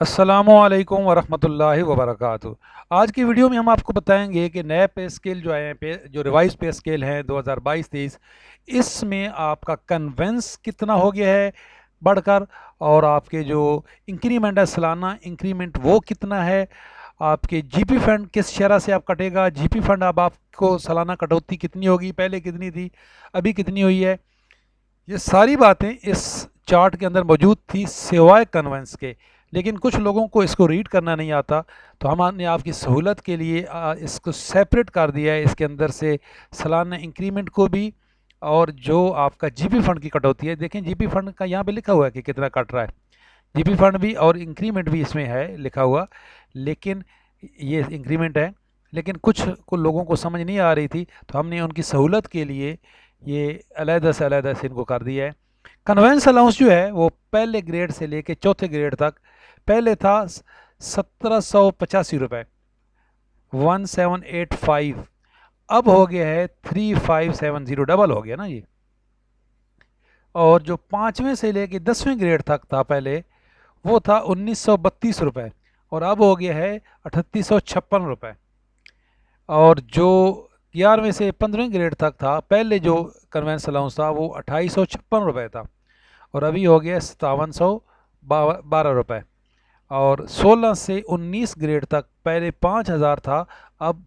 अस्सलामुअलैकुम वरहमतुल्लाहि वबरकातुहू। आज की वीडियो में हम आपको बताएंगे कि नए पे स्केल जो आए हैं जो रिवाइज पे स्केल हैं 2022-23, इसमें आपका कन्वेंस कितना हो गया है बढ़कर, और आपके जो इंक्रीमेंट है सालाना इंक्रीमेंट वो कितना है, आपके जीपी फंड किस शरह से आप कटेगा, जीपी फंड अब आपको सालाना कटौती कितनी होगी, पहले कितनी थी, अभी कितनी हुई है। ये सारी बातें इस चार्ट के अंदर मौजूद थी सिवाय कन्वेंस के, लेकिन कुछ लोगों को इसको रीड करना नहीं आता, तो हमने आपकी सहूलत के लिए इसको सेपरेट कर दिया है। इसके अंदर से सालाना इंक्रीमेंट को भी और जो आपका जीपी फंड की कटौती है, देखें जीपी फंड का यहाँ पे लिखा हुआ है कि कितना कट रहा है, जीपी फंड भी और इंक्रीमेंट भी इसमें है लिखा हुआ, लेकिन ये इंक्रीमेंट है, लेकिन कुछ लोगों को समझ नहीं आ रही थी, तो हमने उनकी सहूलत के लिए ये अलहदा से इनको कर दिया है। कन्वेंस अलाउंस जो है वो पहले ग्रेड से लेके चौथे ग्रेड तक पहले था 1785 रुपये, 1785, अब हो गया है 3570, डबल हो गया ना ये। और जो पाँचवें से लेके 10वें ग्रेड तक था पहले, वो था 1932 रुपये, और अब हो गया है 3856 रुपये। और जो 11वें से 15वें ग्रेड तक था पहले, जो कन्वेंस अलाउंस था वो 2856 रुपये था, और अभी हो गया 5712 रुपये। और 16 से 19 ग्रेड तक पहले 5000 था, अब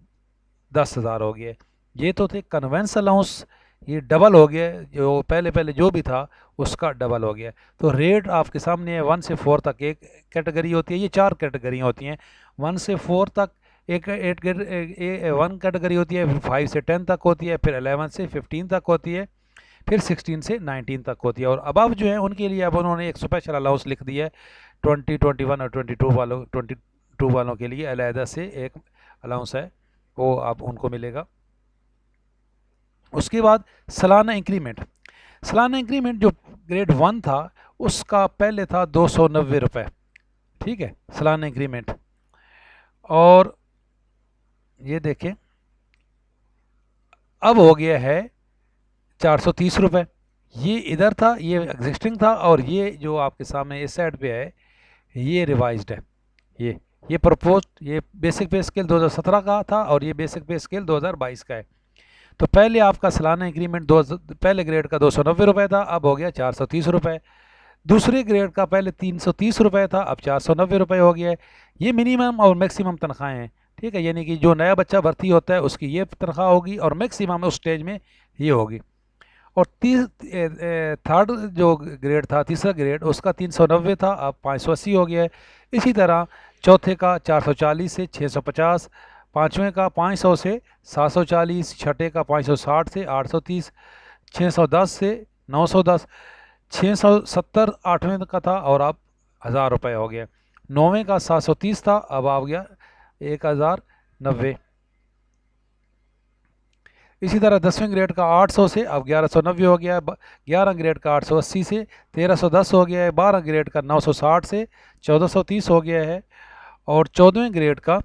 10,000 हो गया। ये तो थे कन्वेंस अलाउंस, ये डबल हो गया, जो पहले पहले जो भी था उसका डबल हो गया। तो रेट आपके सामने है, 1 से 4 तक एक कैटेगरी होती है, ये 4 कैटेगरियाँ होती हैं। 1 से 4 तक एक वन कैटेगरी होती है, 5 से 10 तक होती है, फिर 11 से 15 तक होती है, फिर 16 से 19 तक होती है। और अब जो है उनके लिए अब उन्होंने एक स्पेशल अलाउंस लिख दिया है, 20, 21 और 22 वालों के लिए अलहदा से एक अलाउंस है, वो अब उनको मिलेगा। उसके बाद सालाना इंक्रीमेंट, सालाना इंक्रीमेंट जो ग्रेड 1 था उसका पहले था 290 रुपये, ठीक है, सालाना इंक्रीमेंट। और ये देखें अब हो गया है 430 रुपये। ये इधर था, ये एग्जिस्टिंग था, और ये जो आपके सामने इस साइड पे है ये रिवाइज्ड है। ये प्रपोज, ये बेसिक पे स्केल 2017 का था, और ये बेसिक पे स्केल 2022 का है। तो पहले आपका सालाना इंक्रीमेंट पहले ग्रेड का 290 रुपये था, अब हो गया 430 रुपये। दूसरे ग्रेड का पहले 330 रुपये था, अब 490 रुपये हो गया है। ये मिनिमम और मैक्सिमम तनख्वाहें हैं, ठीक है, यानी कि जो नया बच्चा भर्ती होता है उसकी ये तनख्वाह होगी, और मैक्सिमम उस स्टेज में ये होगी। और थर्ड जो ग्रेड था, तीसरा ग्रेड, उसका 390 था, अब 580 हो गया है। इसी तरह चौथे का 440 से 650, पाँचवें का 500 से 740, छठे का 560 से 830, 610 से 910, 670 आठवें का था, और अब 1000 रुपये हो गया। नौवें का 730 था, अब आ गया 1090। इसी तरह 10वें ग्रेड का 800 से अब 1190 हो गया है। 11 ग्रेड का 880 से 1310 हो गया है। 12 ग्रेड का 960 से 1430 हो गया है। और 14वें ग्रेड का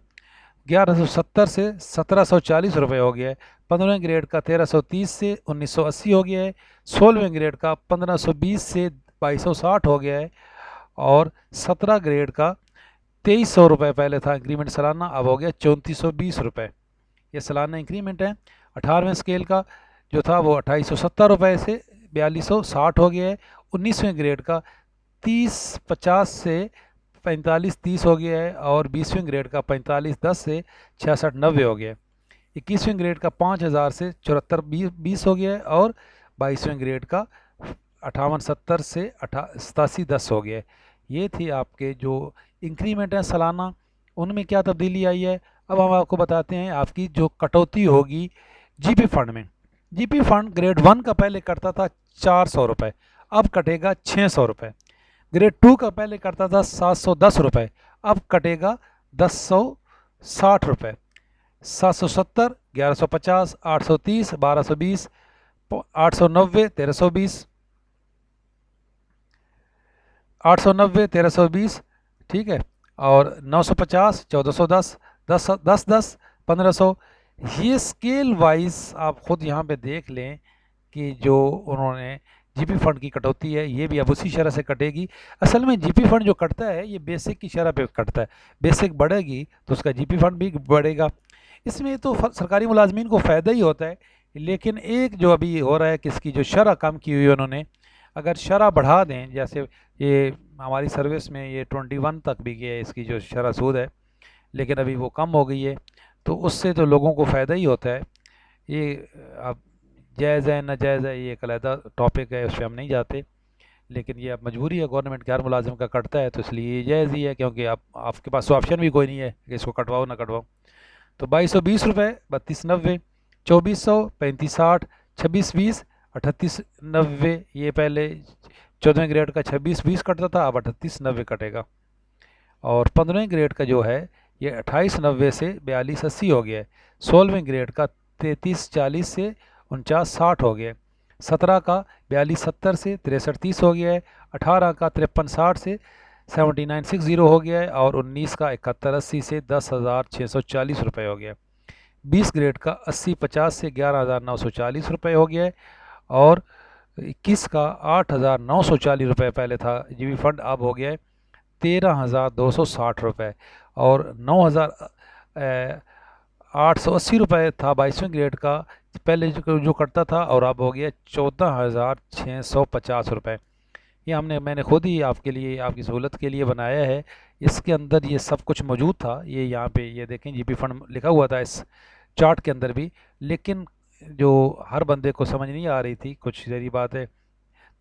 1170 से 1740 रुपये हो गया है। 15वें ग्रेड का 1330 से 1980 हो गया है। 16वें ग्रेड का 1520 से 2260 हो गया है। और 17 ग्रेड का 2300 रुपये पहले था इंक्रीमेंट सालाना, अब हो गया 3420 रुपये। ये सालाना इंक्रीमेंट है। 18वें स्केल का जो था वो 2870 रुपये से 4260 हो गया है। 19वें ग्रेड का 3050 से 4530 हो गया है, और 20वें ग्रेड का 4510 से 6690 हो गया है। 21वें ग्रेड का 5000 से 7420 हो गया है, और 22वें ग्रेड का 5870 से 8710 हो गया है। ये थी आपके जो इंक्रीमेंट है सालाना, उनमें क्या तब्दीली आई है। अब हम आपको बताते हैं आपकी जो कटौती होगी जीपी फंड में। जीपी फंड ग्रेड 1 का पहले कटता था 400 रुपये, अब कटेगा 600 रुपये। ग्रेड 2 का पहले कटता था 710 रुपये, अब कटेगा 1060 रुपये। 770, 1150, 830, 1220, 890, 1320, 890, 1320, ठीक है, और 950, 1410, 10 10 10, 1500। ये स्केल वाइज आप खुद यहाँ पे देख लें कि जो उन्होंने जीपी फ़ंड की कटौती है, ये भी अब उसी शरह से कटेगी। असल में जीपी फ़ंड जो कटता है ये बेसिक की शरह पे कटता है, बेसिक बढ़ेगी तो उसका जीपी फ़ंड भी बढ़ेगा। इसमें तो सरकारी मुलाजमीन को फ़ायदा ही होता है, लेकिन एक जो अभी हो रहा है कि इसकी जो शरह कम की हुई है उन्होंने, अगर शरह बढ़ा दें, जैसे ये हमारी सर्विस में ये 21 तक भी गया है इसकी जो शरह सूद है, लेकिन अभी वो कम हो गई है, तो उससे तो लोगों को फ़ायदा ही होता है। ये अब जायज़ है नाजायज़ है ये एक अलहदा टॉपिक है, उस पर हम नहीं जाते, लेकिन ये अब मजबूरी है गवर्नमेंट के, हर मुलाजिम का कटता है तो इसलिए ये जायज़ ही है, क्योंकि आप आपके पास तो ऑप्शन भी कोई नहीं है कि इसको कटवाओ ना कटवाओ। तो 2220 रुपये, 3290, 2400, 3560, 2620, 3890, ये पहले 14वें ग्रेड का 2620 कटता था, अब 3890 कटेगा। और 15वें ग्रेड का जो है ये 2890 से 4280 हो गया है। 16वें ग्रेड का 3340 से 4960 हो गया है। 17 का 4270 से 6330 हो गया है। 18 का 5360 से 7960 हो गया है। और 19 का 7180 से 10,640 रुपये हो गया है। 20 ग्रेड का 8050 से 11,940 रुपये हो गया है। और 21 का 8,940 रुपये पहले था जीबी फंड, अब हो गया है 13,260 रुपये। और 9,880 रुपये था 22वें ग्रेड का पहले जो कटता था, और अब हो गया 14,650 रुपये। ये मैंने खुद ही आपके लिए, आपकी सहूलत के लिए बनाया है। इसके अंदर ये सब कुछ मौजूद था, ये यहाँ पे ये देखें जीपी फंड लिखा हुआ था इस चार्ट के अंदर भी, लेकिन जो हर बंदे को समझ नहीं आ रही थी, कुछ जरी बात है,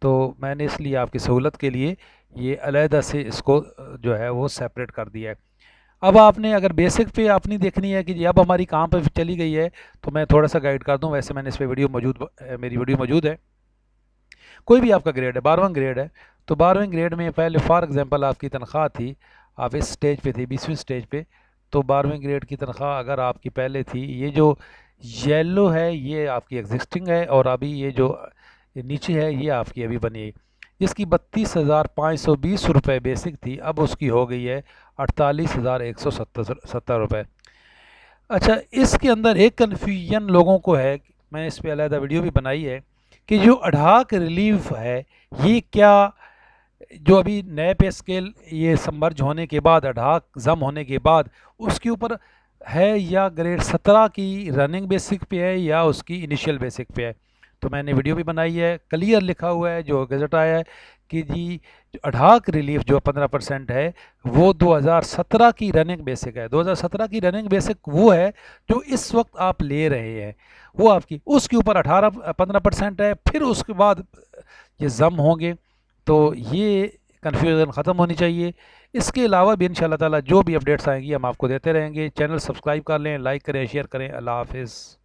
तो मैंने इसलिए आपकी सहूलत के लिए ये अलहदा से इसको जो है वो सेपरेट कर दिया है। अब आपने अगर बेसिक पे आपने देखनी है कि जी अब हमारी कहाँ पे चली गई है, तो मैं थोड़ा सा गाइड कर दूं। वैसे मैंने इस पर वीडियो मौजूद, मेरी वीडियो मौजूद है। कोई भी आपका ग्रेड है, 12वां ग्रेड है, तो 12वें ग्रेड में पहले फॉर एग्ज़ाम्पल आपकी तनख्वाह थी, आप इस स्टेज पे थी 20वीं स्टेज पे, तो 12वें ग्रेड की तनख्वाह अगर आपकी पहले थी, ये जो येलो है ये आपकी एग्जिस्टिंग है, और अभी ये जो नीचे है ये आपकी अभी बनी है, जिसकी 32,520 रुपये बेसिक थी, अब उसकी हो गई है 48,170 रुपये। अच्छा, इसके अंदर एक कन्फ्यूजन लोगों को है, मैंने इस पर अलहदा वीडियो भी बनाई है, कि जो अढ़ाक रिलीफ है ये क्या, जो अभी नए पे स्केल ये सबमर्ज होने के बाद, अढ़ाक जम होने के बाद उसके ऊपर है, या ग्रेड 17 की रनिंग बेसिक पे है, या उसकी इनिशियल बेसिक पे है। तो मैंने वीडियो भी बनाई है, क्लियर लिखा हुआ है जो गज़ट आया है कि जी जो अढ़ाक रिलीफ जो 15% है वो 2017 की रनिंग बेसिक है। 2017 की रनिंग बेसिक वो है जो इस वक्त आप ले रहे हैं, वो आपकी उसके ऊपर 15% है, फिर उसके बाद ये जम होंगे। तो ये कन्फ्यूज़न ख़त्म होनी चाहिए। इसके अलावा भी इंशाअल्लाह ताला जो भी अपडेट्स आएंगी हम आपको देते रहेंगे। चैनल सब्सक्राइब कर लें, लाइक करें, शेयर करें। अल्लाह हाफिज़।